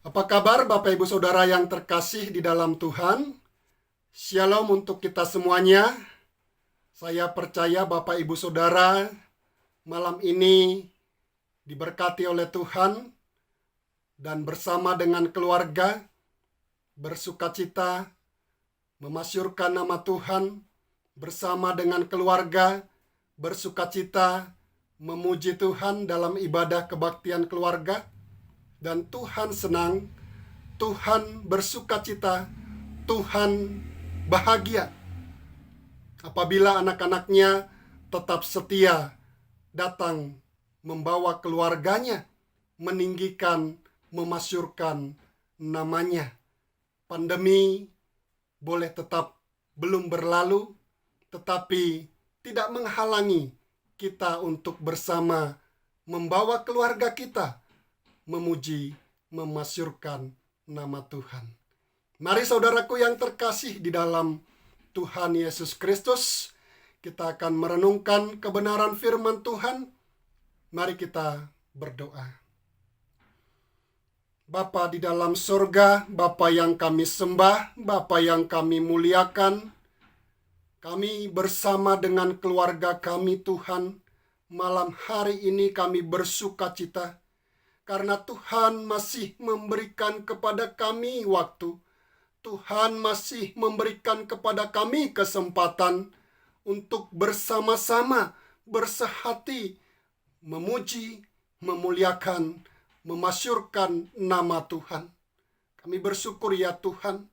Apa kabar Bapak Ibu Saudara yang terkasih di dalam Tuhan? Shalom untuk kita semuanya. Saya percaya Bapak Ibu Saudara malam ini diberkati oleh Tuhan dan bersama dengan keluarga bersukacita memasyurkan nama Tuhan, bersama dengan keluarga bersukacita memuji Tuhan dalam ibadah kebaktian keluarga. Dan Tuhan senang, Tuhan bersukacita, Tuhan bahagia apabila anak-anaknya tetap setia datang membawa keluarganya, meninggikan, memasyurkan namanya. Pandemi boleh tetap belum berlalu, tetapi tidak menghalangi kita untuk bersama membawa keluarga kita memuji, memasyurkan nama Tuhan. Mari saudaraku yang terkasih di dalam Tuhan Yesus Kristus, kita akan merenungkan kebenaran firman Tuhan. Mari kita berdoa. Bapa di dalam surga, Bapa yang kami sembah, Bapa yang kami muliakan, kami bersama dengan keluarga kami Tuhan, malam hari ini kami bersukacita, karena Tuhan masih memberikan kepada kami waktu. Tuhan masih memberikan kepada kami kesempatan untuk bersama-sama bersehati memuji, memuliakan, memasyurkan nama Tuhan. Kami bersyukur ya Tuhan,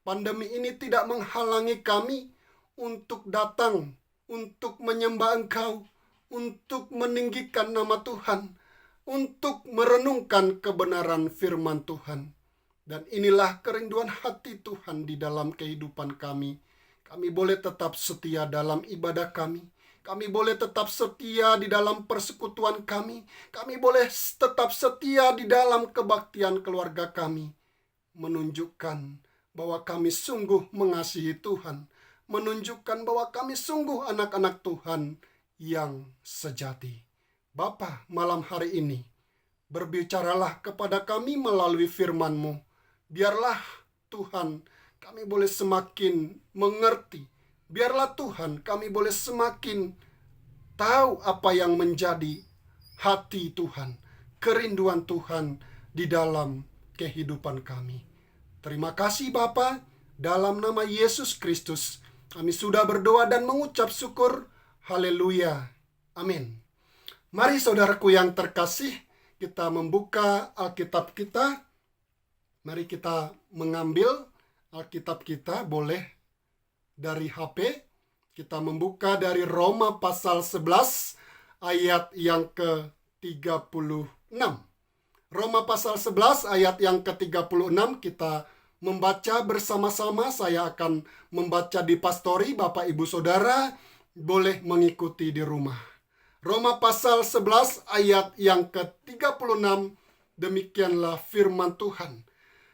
pandemi ini tidak menghalangi kami untuk datang, untuk menyembah Engkau, untuk meninggikan nama Tuhan, untuk merenungkan kebenaran firman Tuhan. Dan inilah kerinduan hati Tuhan di dalam kehidupan kami. Kami boleh tetap setia dalam ibadah kami. Kami boleh tetap setia di dalam persekutuan kami. Kami boleh tetap setia di dalam kebaktian keluarga kami. Menunjukkan bahwa kami sungguh mengasihi Tuhan. Menunjukkan bahwa kami sungguh anak-anak Tuhan yang sejati. Bapa, malam hari ini, berbicaralah kepada kami melalui firman-Mu. Biarlah Tuhan, kami boleh semakin mengerti. Biarlah Tuhan, kami boleh semakin tahu apa yang menjadi hati Tuhan, kerinduan Tuhan di dalam kehidupan kami. Terima kasih Bapa, dalam nama Yesus Kristus, kami sudah berdoa dan mengucap syukur. Haleluya. Amin. Mari saudaraku yang terkasih, kita membuka Alkitab kita. Mari kita mengambil Alkitab kita, boleh dari HP. Kita membuka dari Roma pasal 11 ayat yang ke-36. Roma pasal 11 ayat yang ke-36 kita membaca bersama-sama. Saya akan membaca di pastori, Bapak Ibu Saudara boleh mengikuti di rumah. Roma pasal 11 ayat yang ke-36, demikianlah firman Tuhan.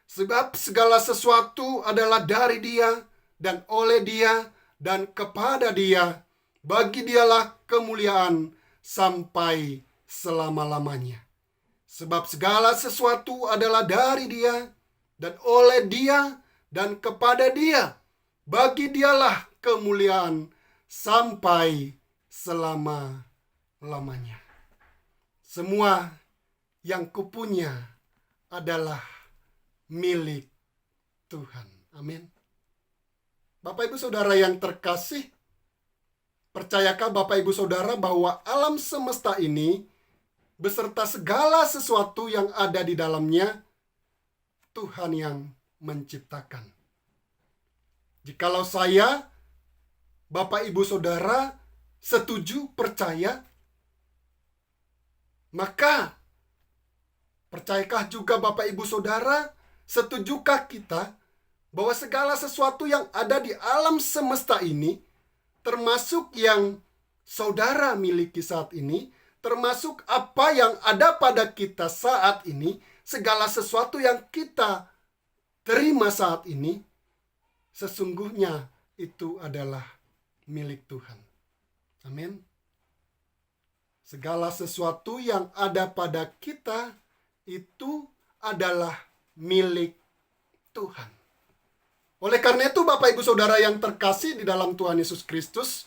Sebab segala sesuatu adalah dari Dia, dan oleh Dia, dan kepada Dia. Bagi Dialah kemuliaan sampai selama-lamanya. Sebab segala sesuatu adalah dari Dia, dan oleh Dia, dan kepada Dia. Bagi Dialah kemuliaan sampai selama-lamanya. Semua yang kupunya adalah milik Tuhan. Amin. Bapak Ibu Saudara yang terkasih, percayakah Bapak Ibu Saudara bahwa alam semesta ini beserta segala sesuatu yang ada di dalamnya Tuhan yang menciptakan? Jikalau saya, Bapak Ibu Saudara setuju, percaya, maka percayakah juga Bapak Ibu Saudara, setujukah kita bahwa segala sesuatu yang ada di alam semesta ini, termasuk yang saudara miliki saat ini, termasuk apa yang ada pada kita saat ini, segala sesuatu yang kita terima saat ini, sesungguhnya itu adalah milik Tuhan. Amin. Segala sesuatu yang ada pada kita itu adalah milik Tuhan. Oleh karena itu, Bapak Ibu Saudara yang terkasih di dalam Tuhan Yesus Kristus,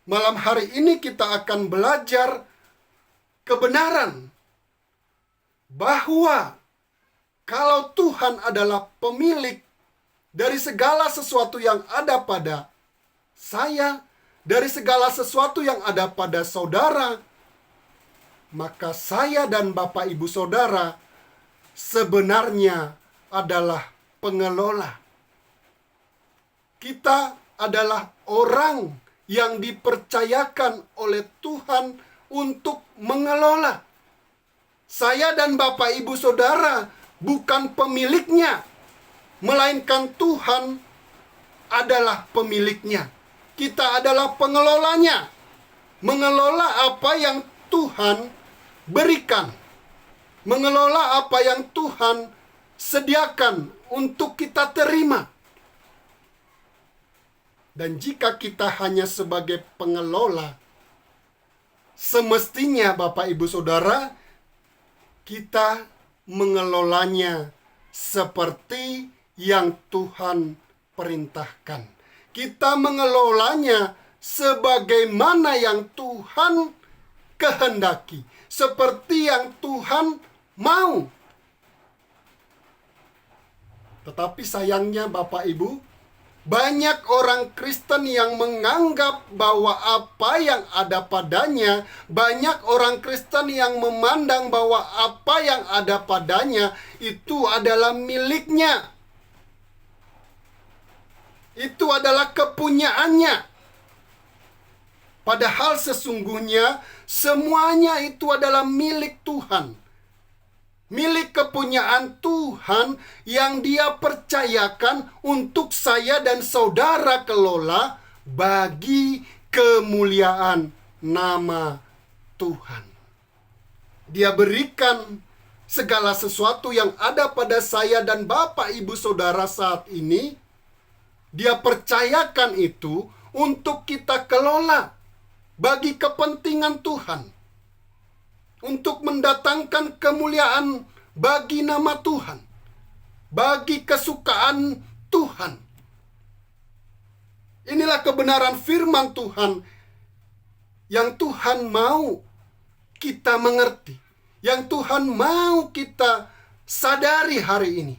malam hari ini kita akan belajar kebenaran bahwa kalau Tuhan adalah pemilik dari segala sesuatu yang ada pada saya, dari segala sesuatu yang ada pada saudara, maka saya dan Bapak Ibu Saudara sebenarnya adalah pengelola. Kita adalah orang yang dipercayakan oleh Tuhan untuk mengelola. Saya dan Bapak Ibu Saudara bukan pemiliknya, melainkan Tuhan adalah pemiliknya. Kita adalah pengelolanya, mengelola apa yang Tuhan berikan, mengelola apa yang Tuhan sediakan untuk kita terima. Dan jika kita hanya sebagai pengelola, semestinya Bapak Ibu Saudara, kita mengelolanya seperti yang Tuhan perintahkan. Kita mengelolanya sebagaimana yang Tuhan kehendaki, seperti yang Tuhan mau. Tetapi sayangnya Bapak Ibu, banyak orang Kristen yang menganggap bahwa apa yang ada padanya, banyak orang Kristen yang memandang bahwa apa yang ada padanya itu adalah miliknya. Itu adalah kepunyaannya. Padahal sesungguhnya semuanya itu adalah milik Tuhan. Milik kepunyaan Tuhan yang Dia percayakan untuk saya dan saudara kelola bagi kemuliaan nama Tuhan. Dia berikan segala sesuatu yang ada pada saya dan Bapak Ibu Saudara saat ini. Dia percayakan itu untuk kita kelola bagi kepentingan Tuhan, untuk mendatangkan kemuliaan bagi nama Tuhan, bagi kesukaan Tuhan. Inilah kebenaran firman Tuhan yang Tuhan mau kita mengerti, yang Tuhan mau kita sadari hari ini,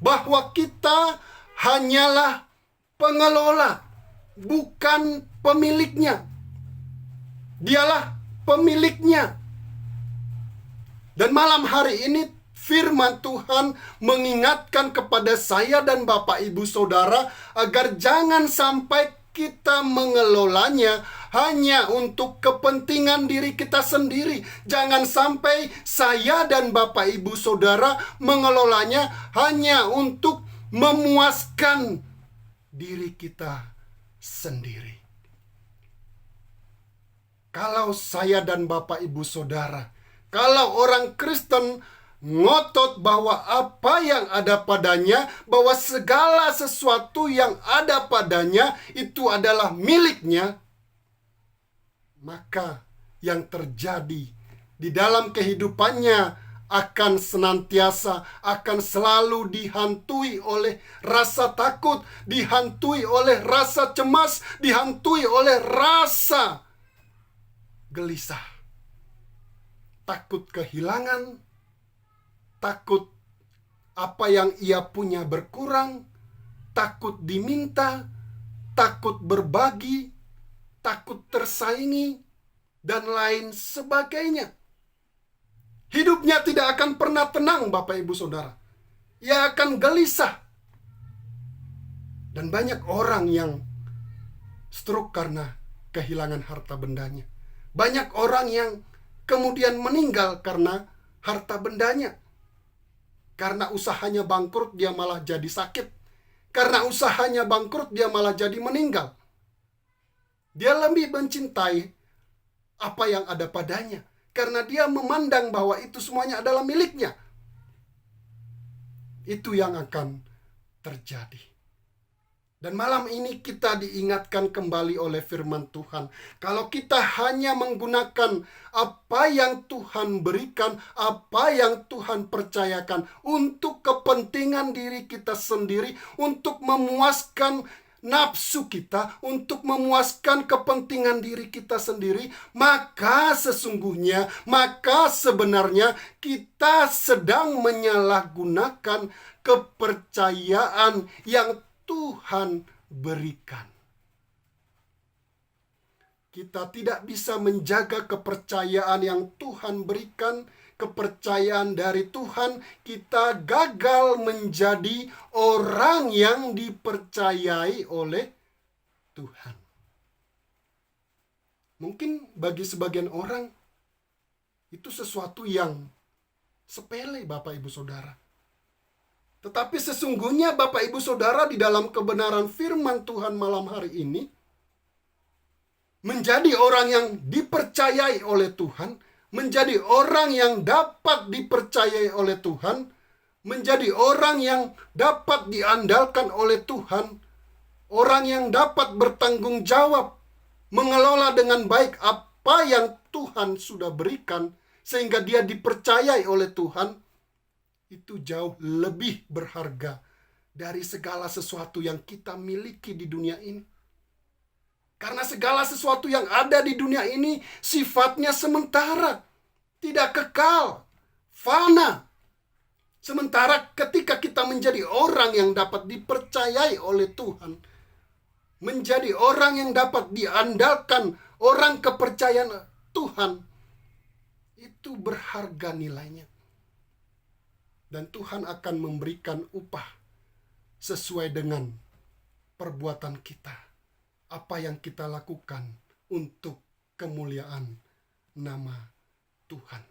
bahwa kita hanyalah pengelola, bukan pemiliknya. Dialah pemiliknya. Dan malam hari ini firman Tuhan mengingatkan kepada saya dan Bapak Ibu Saudara agar jangan sampai kita mengelolanya hanya untuk kepentingan diri kita sendiri. Jangan sampai saya dan Bapak Ibu Saudara mengelolanya hanya untuk memuaskan diri kita sendiri. Kalau saya dan Bapak Ibu Saudara, kalau orang Kristen ngotot bahwa apa yang ada padanya, bahwa segala sesuatu yang ada padanya itu adalah miliknya, maka yang terjadi di dalam kehidupannya akan senantiasa, akan selalu dihantui oleh rasa takut, dihantui oleh rasa cemas, dihantui oleh rasa gelisah. Takut kehilangan, takut apa yang ia punya berkurang, takut diminta, takut berbagi, takut tersaingi, dan lain sebagainya. Hidupnya tidak akan pernah tenang, Bapak Ibu Saudara. Ia akan gelisah. Dan banyak orang yang stroke karena kehilangan harta bendanya. Banyak orang yang kemudian meninggal karena harta bendanya. Karena usahanya bangkrut, dia malah jadi sakit. Karena usahanya bangkrut, dia malah jadi meninggal. Dia lebih mencintai apa yang ada padanya, karena dia memandang bahwa itu semuanya adalah miliknya. Itu yang akan terjadi. Dan malam ini kita diingatkan kembali oleh firman Tuhan. Kalau kita hanya menggunakan apa yang Tuhan berikan, apa yang Tuhan percayakan untuk kepentingan diri kita sendiri, untuk memuaskan nafsu kita, untuk memuaskan kepentingan diri kita sendiri, maka sebenarnya kita sedang menyalahgunakan kepercayaan yang Tuhan berikan. Kita tidak bisa menjaga kepercayaan yang Tuhan berikan, kepercayaan dari Tuhan. Kita gagal menjadi orang yang dipercayai oleh Tuhan. Mungkin bagi sebagian orang itu sesuatu yang sepele, Bapak Ibu Saudara. Tetapi sesungguhnya Bapak Ibu Saudara, di dalam kebenaran firman Tuhan malam hari ini, menjadi orang yang dipercayai oleh Tuhan, menjadi orang yang dapat dipercayai oleh Tuhan, menjadi orang yang dapat diandalkan oleh Tuhan, orang yang dapat bertanggung jawab, mengelola dengan baik apa yang Tuhan sudah berikan, sehingga dia dipercayai oleh Tuhan, itu jauh lebih berharga dari segala sesuatu yang kita miliki di dunia ini. Karena segala sesuatu yang ada di dunia ini sifatnya sementara, tidak kekal, fana. Sementara ketika kita menjadi orang yang dapat dipercayai oleh Tuhan, menjadi orang yang dapat diandalkan, orang kepercayaan Tuhan, itu berharga nilainya. Dan Tuhan akan memberikan upah sesuai dengan perbuatan kita. Apa yang kita lakukan untuk kemuliaan nama Tuhan.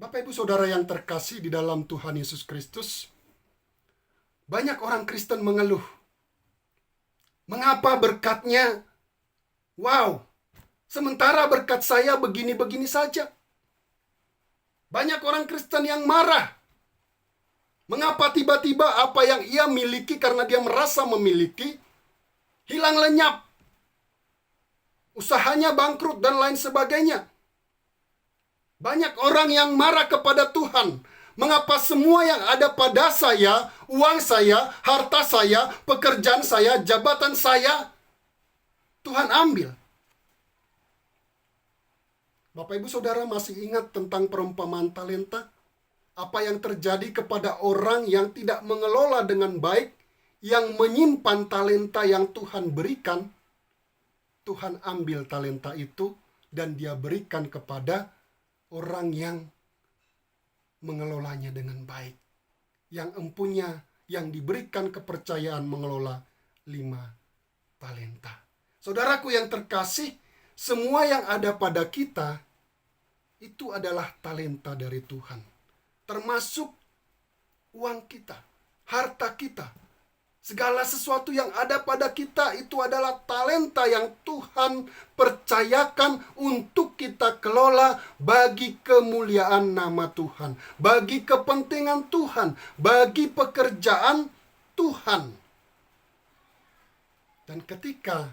Bapak Ibu Saudara yang terkasih di dalam Tuhan Yesus Kristus, banyak orang Kristen mengeluh. Mengapa berkatnya? Wow, sementara berkat saya begini-begini saja. Banyak orang Kristen yang marah. Mengapa tiba-tiba apa yang ia miliki karena dia merasa memiliki, hilang lenyap. Usahanya bangkrut dan lain sebagainya. Banyak orang yang marah kepada Tuhan. Mengapa semua yang ada pada saya, uang saya, harta saya, pekerjaan saya, jabatan saya, Tuhan ambil. Bapak Ibu Saudara masih ingat tentang perumpamaan talenta? Apa yang terjadi kepada orang yang tidak mengelola dengan baik, yang menyimpan talenta yang Tuhan berikan? Tuhan ambil talenta itu dan dia berikan kepada orang yang mengelolanya dengan baik. Yang empunya, yang diberikan kepercayaan mengelola 5 talenta. Saudaraku yang terkasih, semua yang ada pada kita itu adalah talenta dari Tuhan. Termasuk uang kita, harta kita. Segala sesuatu yang ada pada kita itu adalah talenta yang Tuhan percayakan untuk kita kelola bagi kemuliaan nama Tuhan, bagi kepentingan Tuhan, bagi pekerjaan Tuhan. Dan ketika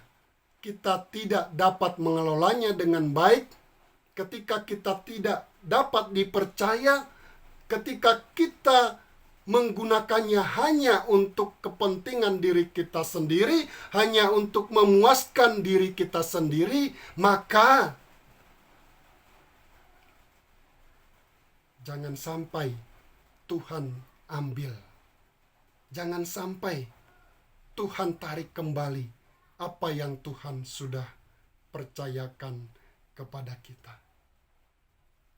kita tidak dapat mengelolanya dengan baik, ketika kita tidak dapat dipercaya, ketika kita menggunakannya hanya untuk kepentingan diri kita sendiri, hanya untuk memuaskan diri kita sendiri, maka jangan sampai Tuhan ambil. Jangan sampai Tuhan tarik kembali apa yang Tuhan sudah percayakan kepada kita.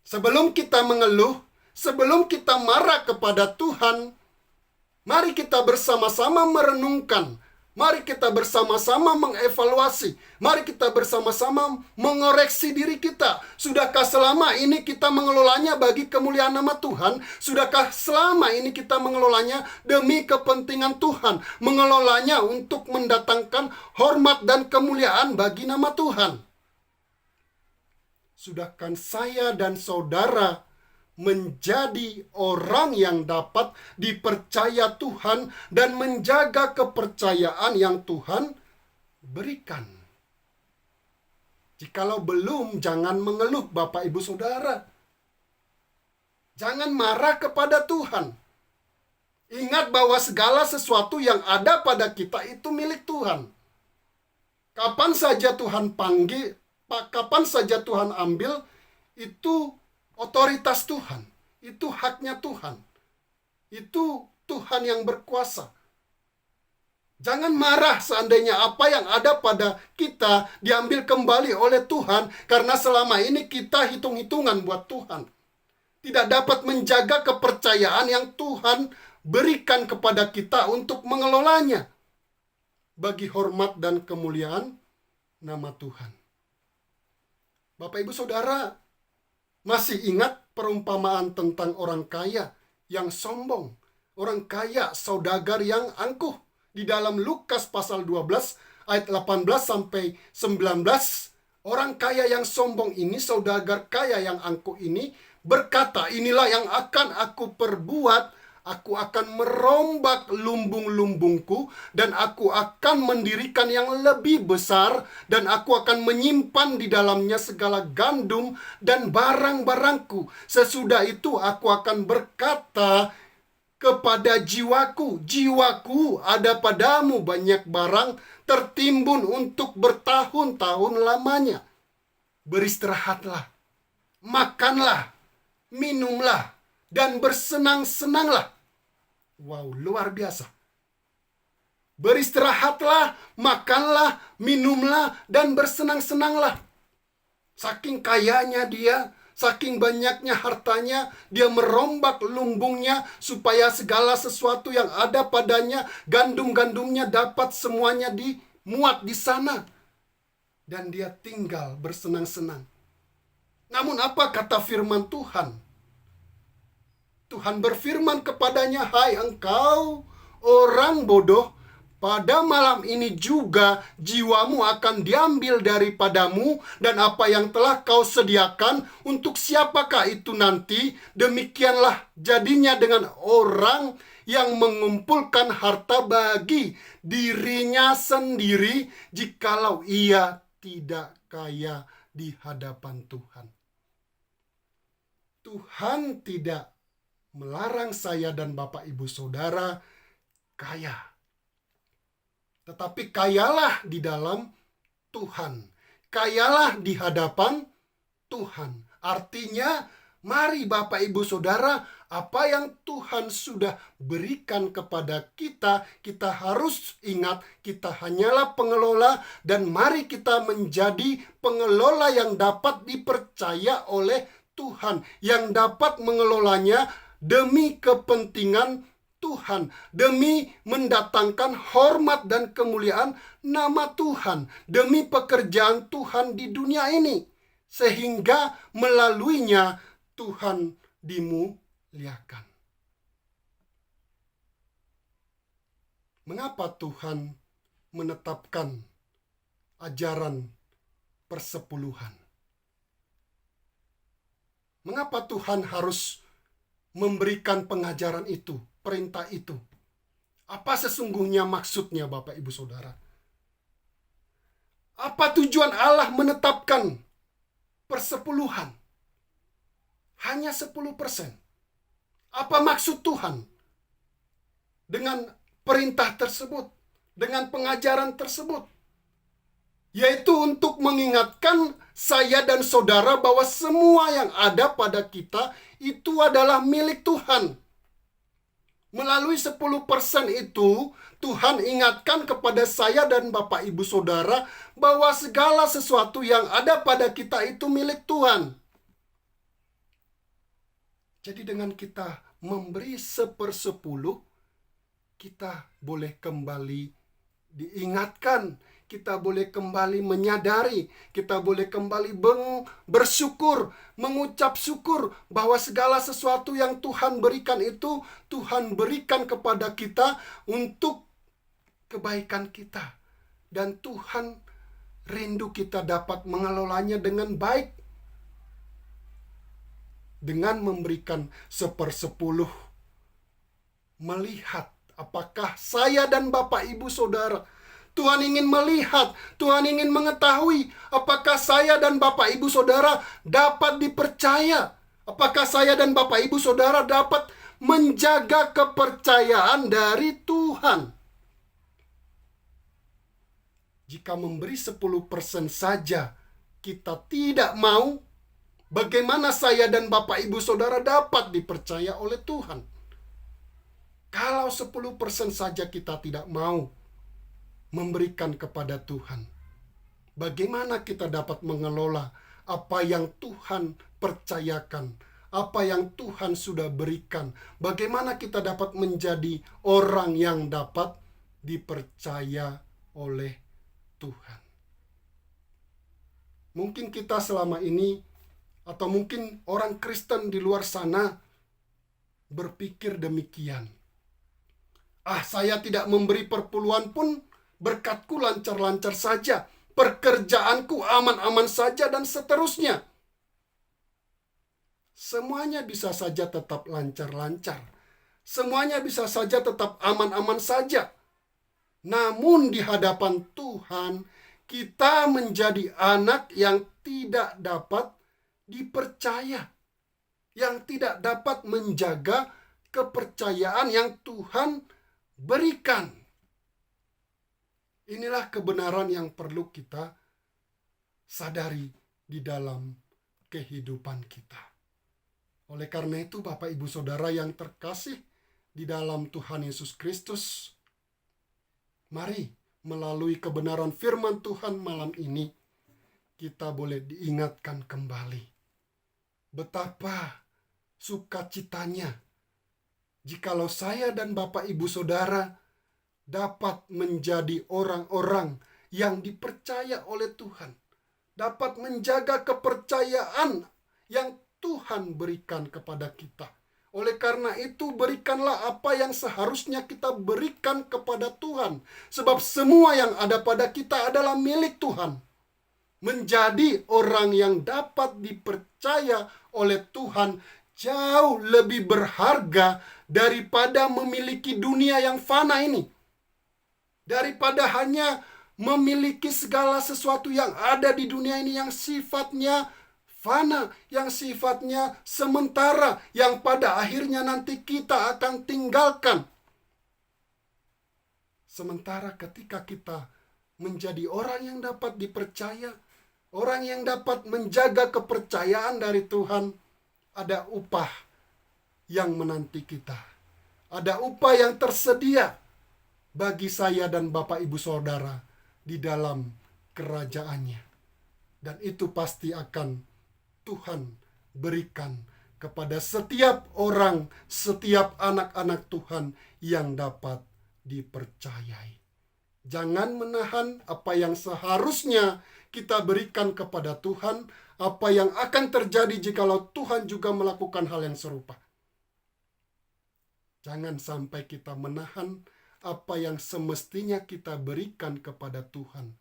Sebelum kita mengeluh, sebelum kita marah kepada Tuhan, mari kita bersama-sama merenungkan. Mari kita bersama-sama mengevaluasi. Mari kita bersama-sama mengoreksi diri kita. Sudahkah selama ini kita mengelolanya bagi kemuliaan nama Tuhan? Sudahkah selama ini kita mengelolanya demi kepentingan Tuhan? Mengelolanya untuk mendatangkan hormat dan kemuliaan bagi nama Tuhan? Sudahkah saya dan saudara menjadi orang yang dapat dipercaya Tuhan dan menjaga kepercayaan yang Tuhan berikan. Jikalau belum, jangan mengeluh Bapak Ibu Saudara. Jangan marah kepada Tuhan. Ingat bahwa segala sesuatu yang ada pada kita itu milik Tuhan. Kapan saja Tuhan panggil, kapan saja Tuhan ambil, itu otoritas Tuhan. Itu haknya Tuhan. Itu Tuhan yang berkuasa. Jangan marah seandainya apa yang ada pada kita diambil kembali oleh Tuhan, karena selama ini kita hitung-hitungan buat Tuhan. Tidak dapat menjaga kepercayaan yang Tuhan berikan kepada kita untuk mengelolanya bagi hormat dan kemuliaan nama Tuhan. Bapak Ibu Saudara, masih ingat perumpamaan tentang orang kaya yang sombong, orang kaya saudagar yang angkuh? Di dalam Lukas pasal 12 ayat 18 sampai 19, orang kaya yang sombong ini, saudagar kaya yang angkuh ini berkata, inilah yang akan aku perbuat, aku akan merombak lumbung-lumbungku dan aku akan mendirikan yang lebih besar dan aku akan menyimpan di dalamnya segala gandum dan barang-barangku. Sesudah itu aku akan berkata kepada jiwaku, jiwaku, ada padamu banyak barang tertimbun untuk bertahun-tahun lamanya. Beristirahatlah, makanlah, minumlah, dan bersenang-senanglah. Wow, luar biasa. Beristirahatlah, makanlah, minumlah, dan bersenang-senanglah. Saking kayanya dia, saking banyaknya hartanya, dia merombak lumbungnya supaya segala sesuatu yang ada padanya, gandum-gandumnya dapat semuanya dimuat di sana. Dan dia tinggal bersenang-senang. Namun apa kata firman Tuhan? Tuhan berfirman kepadanya, hai engkau orang bodoh, pada malam ini juga jiwamu akan diambil daripadamu, dan apa yang telah kau sediakan untuk siapakah itu nanti? Demikianlah jadinya dengan orang yang mengumpulkan harta bagi dirinya sendiri, jikalau ia tidak kaya di hadapan Tuhan. Tuhan tidak melarang saya dan Bapak Ibu Saudara kaya, tetapi kayalah di dalam Tuhan. Kayalah di hadapan Tuhan. Artinya, mari Bapak Ibu Saudara, apa yang Tuhan sudah berikan kepada kita, kita harus ingat kita hanyalah pengelola, dan mari kita menjadi pengelola yang dapat dipercaya oleh Tuhan, yang dapat mengelolanya demi kepentingan Tuhan, demi mendatangkan hormat dan kemuliaan nama Tuhan, demi pekerjaan Tuhan di dunia ini, sehingga melaluinya Tuhan dimuliakan. Mengapa Tuhan menetapkan ajaran persepuluhan? Mengapa Tuhan harus memberikan pengajaran itu, perintah itu? Apa sesungguhnya maksudnya Bapak Ibu Saudara? Apa tujuan Allah menetapkan persepuluhan? Hanya 10%. Apa maksud Tuhan dengan perintah tersebut, dengan pengajaran tersebut? Yaitu untuk mengingatkan saya dan saudara bahwa semua yang ada pada kita itu adalah milik Tuhan. Melalui 10% itu, Tuhan ingatkan kepada saya dan Bapak Ibu Saudara bahwa segala sesuatu yang ada pada kita itu milik Tuhan. Jadi dengan kita memberi 1/10, kita boleh kembali diingatkan, kita boleh kembali menyadari, kita boleh kembali bersyukur, mengucap syukur bahwa segala sesuatu yang Tuhan berikan itu, Tuhan berikan kepada kita untuk kebaikan kita. Dan Tuhan rindu kita dapat mengelolanya dengan baik. dengan memberikan 1/10. Melihat apakah saya dan Bapak Ibu Saudara, Tuhan ingin melihat, Tuhan ingin mengetahui apakah saya dan Bapak Ibu Saudara dapat dipercaya. Apakah saya dan Bapak Ibu Saudara dapat menjaga kepercayaan dari Tuhan. Jika memberi 10% saja kita tidak mau, bagaimana saya dan Bapak Ibu Saudara dapat dipercaya oleh Tuhan? Kalau 10% saja kita tidak mau memberikan kepada Tuhan, bagaimana kita dapat mengelola apa yang Tuhan percayakan, apa yang Tuhan sudah berikan? Bagaimana kita dapat menjadi orang yang dapat dipercaya oleh Tuhan? Mungkin kita selama ini, atau mungkin orang Kristen di luar sana berpikir demikian. Saya tidak memberi perpuluhan pun berkatku lancar-lancar saja, pekerjaanku aman-aman saja, dan seterusnya. Semuanya bisa saja tetap lancar-lancar. Semuanya bisa saja tetap aman-aman saja. Namun di hadapan Tuhan, kita menjadi anak yang tidak dapat dipercaya, yang tidak dapat menjaga kepercayaan yang Tuhan berikan. Inilah kebenaran yang perlu kita sadari di dalam kehidupan kita. Oleh karena itu, Bapak Ibu Saudara yang terkasih di dalam Tuhan Yesus Kristus, mari melalui kebenaran firman Tuhan malam ini, kita boleh diingatkan kembali betapa sukacitanya jikalau saya dan Bapak Ibu Saudara dapat menjadi orang-orang yang dipercaya oleh Tuhan, dapat menjaga kepercayaan yang Tuhan berikan kepada kita. Oleh karena itu, berikanlah apa yang seharusnya kita berikan kepada Tuhan, sebab semua yang ada pada kita adalah milik Tuhan. Menjadi orang yang dapat dipercaya oleh Tuhan jauh lebih berharga daripada memiliki dunia yang fana ini. Daripada hanya memiliki segala sesuatu yang ada di dunia ini yang sifatnya fana, yang sifatnya sementara, yang pada akhirnya nanti kita akan tinggalkan. Sementara ketika kita menjadi orang yang dapat dipercaya, orang yang dapat menjaga kepercayaan dari Tuhan, ada upah yang menanti kita. Ada upah yang tersedia bagi saya dan Bapak Ibu Saudara di dalam kerajaannya. Dan itu pasti akan Tuhan berikan kepada setiap orang, setiap anak-anak Tuhan yang dapat dipercayai. Jangan menahan apa yang seharusnya kita berikan kepada Tuhan, apa yang akan terjadi jikalau Tuhan juga melakukan hal yang serupa. Jangan sampai kita menahan apa yang semestinya kita berikan kepada Tuhan.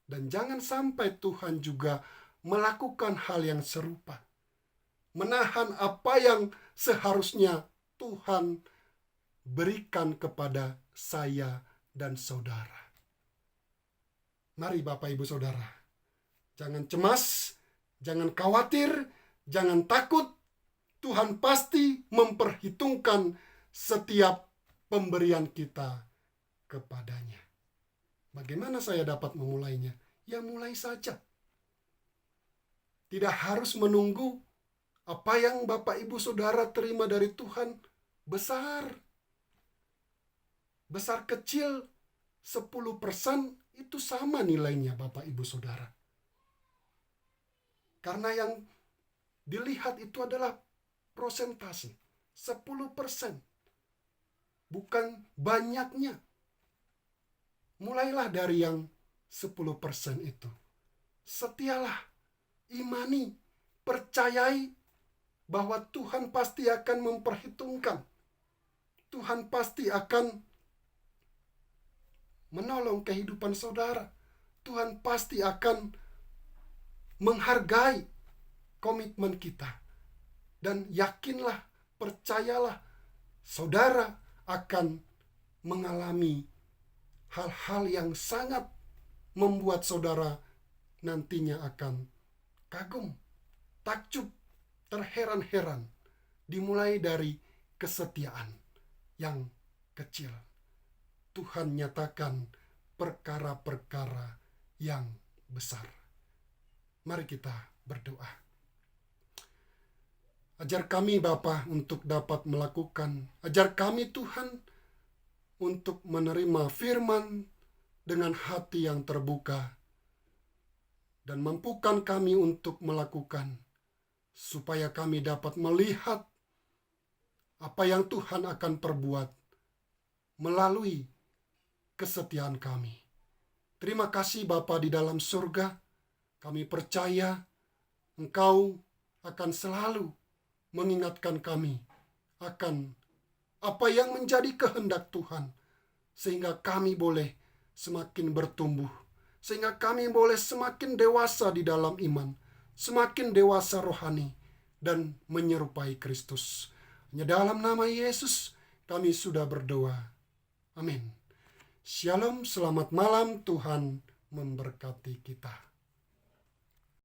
Dan jangan sampai Tuhan juga melakukan hal yang serupa. Menahan apa yang seharusnya Tuhan berikan kepada saya dan saudara. Mari Bapak Ibu Saudara, jangan cemas, jangan khawatir, jangan takut. Tuhan pasti memperhitungkan setiap pemberian kita kepadanya. Bagaimana saya dapat memulainya? Ya mulai saja. Tidak harus menunggu apa yang Bapak Ibu Saudara terima dari Tuhan besar. Besar kecil 10% itu sama nilainya Bapak Ibu Saudara. Karena yang dilihat itu adalah prosentase 10%. Bukan banyaknya. Mulailah dari yang 10% itu. Setialah, imani, percayai bahwa Tuhan pasti akan memperhitungkan. Tuhan pasti akan menolong kehidupan saudara. Tuhan pasti akan menghargai komitmen kita. Dan yakinlah, percayalah, saudara akan mengalami hal-hal yang sangat membuat saudara nantinya akan kagum, takjub, terheran-heran. Dimulai dari kesetiaan yang kecil. Tuhan nyatakan perkara-perkara yang besar. Mari kita berdoa. Ajar kami Bapa untuk dapat melakukan. Ajar kami Tuhan untuk menerima firman dengan hati yang terbuka. Dan mampukan kami untuk melakukan. Supaya kami dapat melihat apa yang Tuhan akan perbuat melalui kesetiaan kami. Terima kasih Bapa di dalam surga. Kami percaya Engkau akan selalu mengingatkan kami akan apa yang menjadi kehendak Tuhan. Sehingga kami boleh semakin bertumbuh. Sehingga kami boleh semakin dewasa di dalam iman. Semakin dewasa rohani dan menyerupai Kristus. Hanya dalam nama Yesus kami sudah berdoa. Amin. Shalom, selamat malam, Tuhan memberkati kita.